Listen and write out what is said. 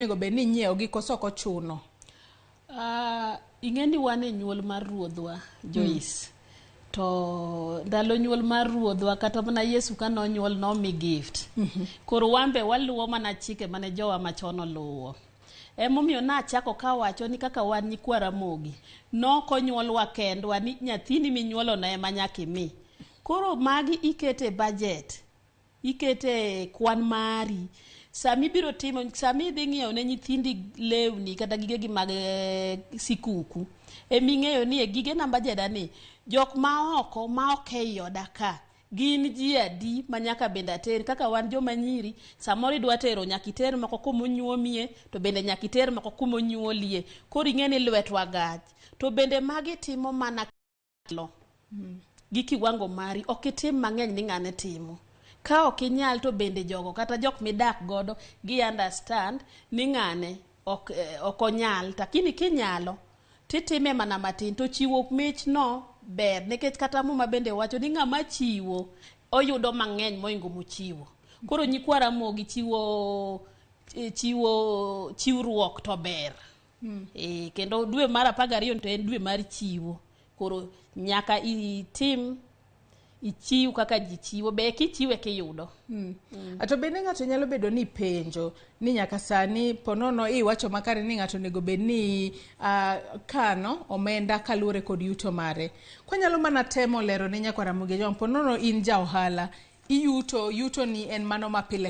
nego be ni nyiewo gi koso ko chuno? Ing'eni wan e nyuol mar ruodhwa Joyce. To ndalo nyuol mar ruodhwa kata mana Yesu kano nyuol no mi gift. Koro wambe waluwo mana chike mane jowa machon oluwo. Emomiyo na chako ka wacho ni kaka wan nyikwa Ramogi no konyuolwa kendwa ni nyathini minyuolo na ema nyaka imi. Koro magi ikete bajet, ikete kwan mari. Sami biro timo, sami dhi ng'iewo ne nyithindi lewni kata gige gi mag sikuku. Ming'eyo ni e gige namba jedani jok ma oko ma ok yoda ka gin ji adi manyaka benda ter kaka wan joma nyiri samoro idwa tero nyakiter moko kuma onyuomie to bende nyakiter moko kuma onyuolie. Koro ing'eni lwetwa gach to bende magi timo mana gi kiwango mari ok itim mang'eny ni ng'ane timo. Ka ok inyal to bende jogo kata jok midak godo gi understand ni ng'ane ok onyal, lakini kinyalo titime mana matin. To chiwo mich no ber nikech kata muma bende wacho ni ng'ama chiwo oyudo mang'eny moingo mochiwo. Koro nyikwa Ramogi chiwruok to ber. Kendo dwe mar 12 to en dwe mar chiwo. Koro nyaka ichiw kaka ji chiwo be kichiwe kiyudo. Ato bende ng'ato nyalo bedo ni penjo ni nyaka sani ponono iwacho makare ni ng'ato nego bed ni kano omenda kalure kod yuto mare. Kwa nyalo mana temo lero ni nyakwa Ramogi ponono in ja ohala yuto ni en mano mapile